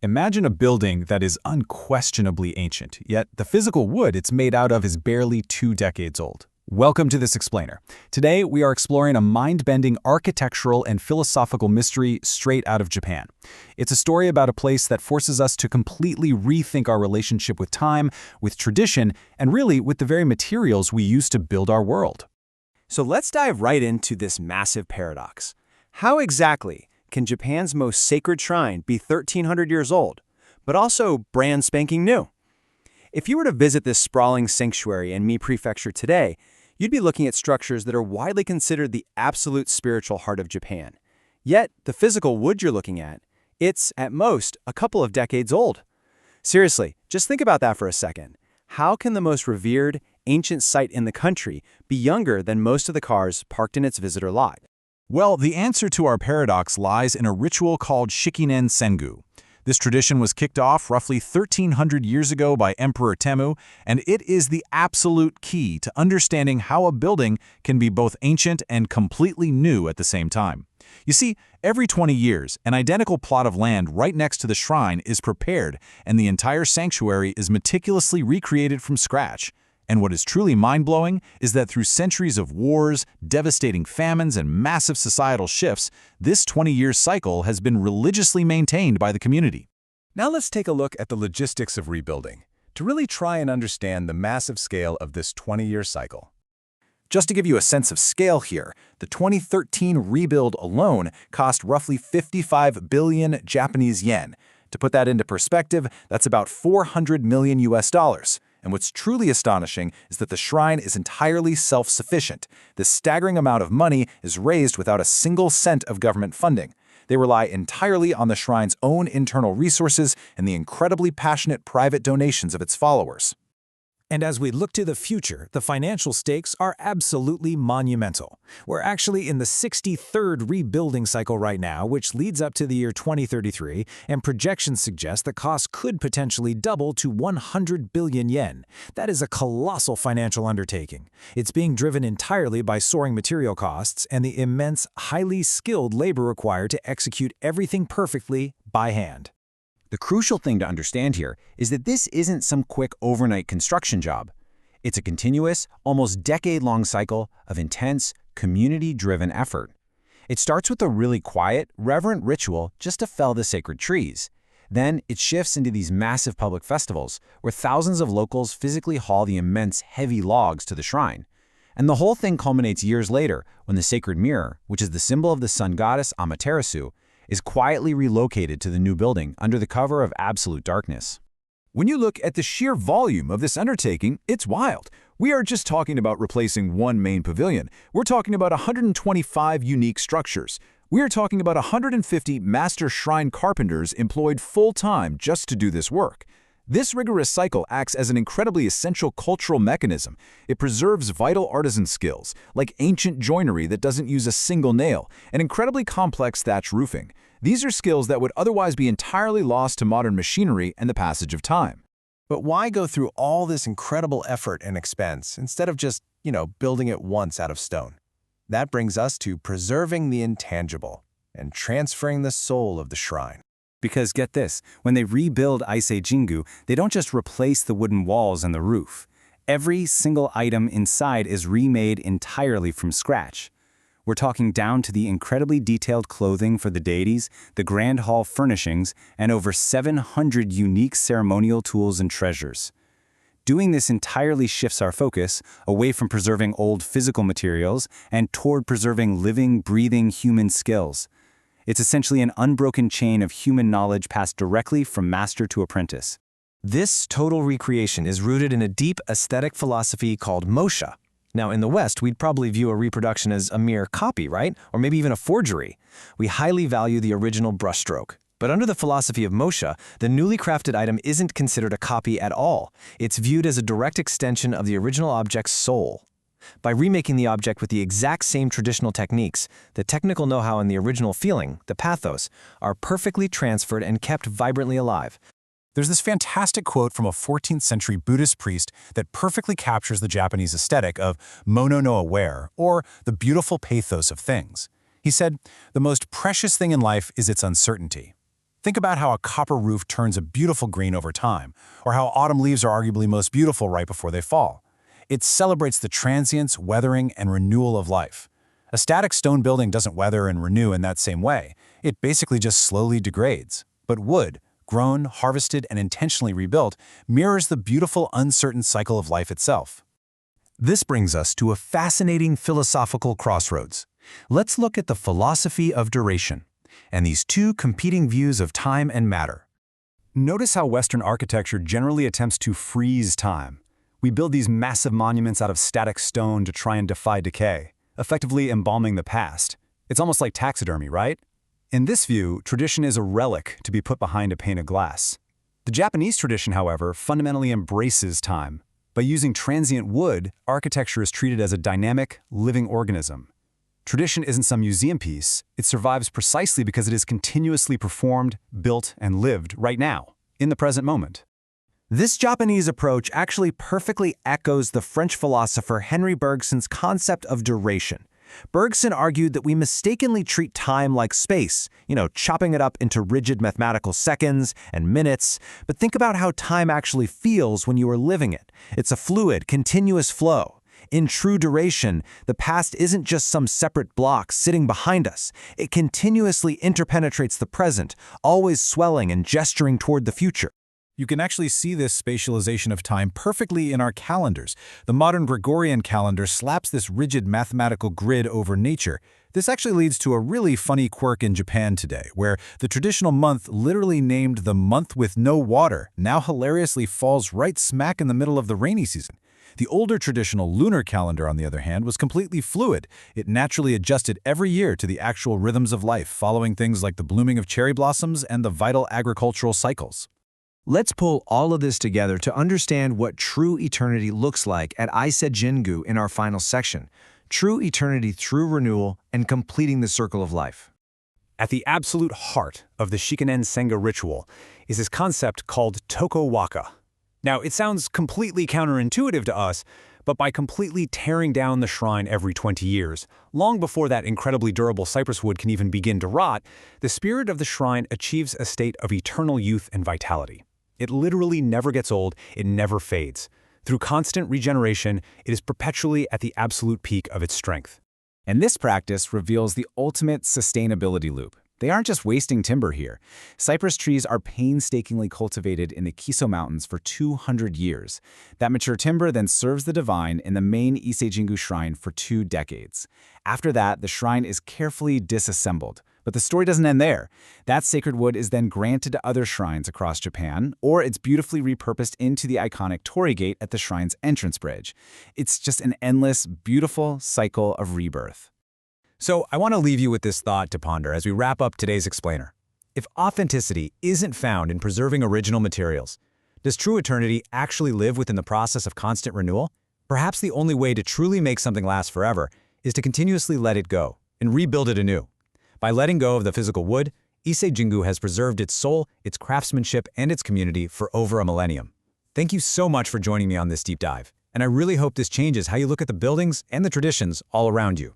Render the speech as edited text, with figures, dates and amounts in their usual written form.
Imagine a building that is unquestionably ancient, yet the physical wood it's made out of is barely 2 decades old. Welcome to This Explainer. Today, we are exploring a mind-bending architectural and philosophical mystery straight out of Japan. It's a story about a place that forces us to completely rethink our relationship with time, with tradition, and really with the very materials we use to build our world. So let's dive right into this massive paradox. How exactly can Japan's most sacred shrine be 1,300 years old, but also brand spanking new? If you were to visit this sprawling sanctuary in Mie Prefecture today, you'd be looking at structures that are widely considered the absolute spiritual heart of Japan. Yet, the physical wood you're looking at, it's, at most, a couple of decades old. Seriously, just think about that for a second. How can the most revered, ancient site in the country be younger than most of the cars parked in its visitor lot? Well, the answer to our paradox lies in a ritual called Shikinen Sengu. This tradition was kicked off roughly 1,300 years ago by Emperor Temu, and it is the absolute key to understanding how a building can be both ancient and completely new at the same time. You see, every 20 years, an identical plot of land right next to the shrine is prepared, and the entire sanctuary is meticulously recreated from scratch. And what is truly mind-blowing is that through centuries of wars, devastating famines, and massive societal shifts, this 20-year cycle has been religiously maintained by the community. Now let's take a look at the logistics of rebuilding, to really try and understand the massive scale of this 20-year cycle. Just to give you a sense of scale here, the 2013 rebuild alone cost roughly 55 billion Japanese yen. To put that into perspective, that's about 400 million US dollars. And what's truly astonishing is that the shrine is entirely self-sufficient. This staggering amount of money is raised without a single cent of government funding. They rely entirely on the shrine's own internal resources and the incredibly passionate private donations of its followers. And as we look to the future, the financial stakes are absolutely monumental. We're actually in the 63rd rebuilding cycle right now, which leads up to the year 2033, and projections suggest the cost could potentially double to 100 billion yen. That is a colossal financial undertaking. It's being driven entirely by soaring material costs and the immense, highly skilled labor required to execute everything perfectly by hand. The crucial thing to understand here is that this isn't some quick overnight construction job. It's a continuous, almost decade-long cycle of intense, community-driven effort. It starts with a really quiet, reverent ritual just to fell the sacred trees. Then it shifts into these massive public festivals where thousands of locals physically haul the immense, heavy logs to the shrine. And the whole thing culminates years later when the sacred mirror, which is the symbol of the sun goddess Amaterasu, is quietly relocated to the new building under the cover of absolute darkness. When you look at the sheer volume of this undertaking, it's wild. We are just talking about replacing one main pavilion. We're talking about 125 unique structures. We are talking about 150 master shrine carpenters employed full-time just to do this work. This rigorous cycle acts as an incredibly essential cultural mechanism. It preserves vital artisan skills, like ancient joinery that doesn't use a single nail, and incredibly complex thatch roofing. These are skills that would otherwise be entirely lost to modern machinery and the passage of time. But why go through all this incredible effort and expense instead of just, building it once out of stone? That brings us to preserving the intangible and transferring the soul of the shrine. Because get this, when they rebuild Ise Jingu, they don't just replace the wooden walls and the roof. Every single item inside is remade entirely from scratch. We're talking down to the incredibly detailed clothing for the deities, the grand hall furnishings, and over 700 unique ceremonial tools and treasures. Doing this entirely shifts our focus away from preserving old physical materials and toward preserving living, breathing human skills. It's essentially an unbroken chain of human knowledge passed directly from master to apprentice. This total recreation is rooted in a deep aesthetic philosophy called Mosha. Now, in the West, we'd probably view a reproduction as a mere copy, right? Or maybe even a forgery. We highly value the original brushstroke. But under the philosophy of Mosha, the newly crafted item isn't considered a copy at all. It's viewed as a direct extension of the original object's soul. By remaking the object with the exact same traditional techniques, the technical know-how and the original feeling, the pathos, are perfectly transferred and kept vibrantly alive. There's this fantastic quote from a 14th century Buddhist priest that perfectly captures the Japanese aesthetic of mono no aware, or the beautiful pathos of things. He said, "The most precious thing in life is its uncertainty." Think about how a copper roof turns a beautiful green over time, or how autumn leaves are arguably most beautiful right before they fall. It celebrates the transience, weathering, and renewal of life. A static stone building doesn't weather and renew in that same way. It basically just slowly degrades. But wood, grown, harvested, and intentionally rebuilt, mirrors the beautiful, uncertain cycle of life itself. This brings us to a fascinating philosophical crossroads. Let's look at the philosophy of duration, and these two competing views of time and matter. Notice how Western architecture generally attempts to freeze time. We build these massive monuments out of static stone to try and defy decay, effectively embalming the past. It's almost like taxidermy, right? In this view, tradition is a relic to be put behind a pane of glass. The Japanese tradition, however, fundamentally embraces time. By using transient wood, architecture is treated as a dynamic, living organism. Tradition isn't some museum piece. It survives precisely because it is continuously performed, built, and lived right now, in the present moment. This Japanese approach actually perfectly echoes the French philosopher Henry Bergson's concept of duration. Bergson argued that we mistakenly treat time like space, chopping it up into rigid mathematical seconds and minutes, but think about how time actually feels when you are living it. It's a fluid, continuous flow. In true duration, the past isn't just some separate block sitting behind us. It continuously interpenetrates the present, always swelling and gesturing toward the future. You can actually see this spatialization of time perfectly in our calendars. The modern Gregorian calendar slaps this rigid mathematical grid over nature. This actually leads to a really funny quirk in Japan today, where the traditional month, literally named the month with no water, now hilariously falls right smack in the middle of the rainy season. The older traditional lunar calendar, on the other hand, was completely fluid. It naturally adjusted every year to the actual rhythms of life, following things like the blooming of cherry blossoms and the vital agricultural cycles. Let's pull all of this together to understand what true eternity looks like at Ise Jingu in our final section. True eternity through renewal and completing the circle of life. At the absolute heart of the Shikinen Sengu ritual is this concept called toko waka. Now, it sounds completely counterintuitive to us, but by completely tearing down the shrine every 20 years, long before that incredibly durable cypress wood can even begin to rot, the spirit of the shrine achieves a state of eternal youth and vitality. It literally never gets old, it never fades. Through constant regeneration, it is perpetually at the absolute peak of its strength. And this practice reveals the ultimate sustainability loop. They aren't just wasting timber here. Cypress trees are painstakingly cultivated in the Kiso Mountains for 200 years. That mature timber then serves the divine in the main Ise Jingu shrine for 2 decades. After that, the shrine is carefully disassembled. But the story doesn't end there. That sacred wood is then granted to other shrines across Japan, or it's beautifully repurposed into the iconic torii gate at the shrine's entrance bridge. It's just an endless, beautiful cycle of rebirth. So I want to leave you with this thought to ponder as we wrap up today's explainer. If authenticity isn't found in preserving original materials, does true eternity actually live within the process of constant renewal? Perhaps the only way to truly make something last forever is to continuously let it go and rebuild it anew. By letting go of the physical wood, Ise Jingu has preserved its soul, its craftsmanship, and its community for over a millennium. Thank you so much for joining me on this deep dive, and I really hope this changes how you look at the buildings and the traditions all around you.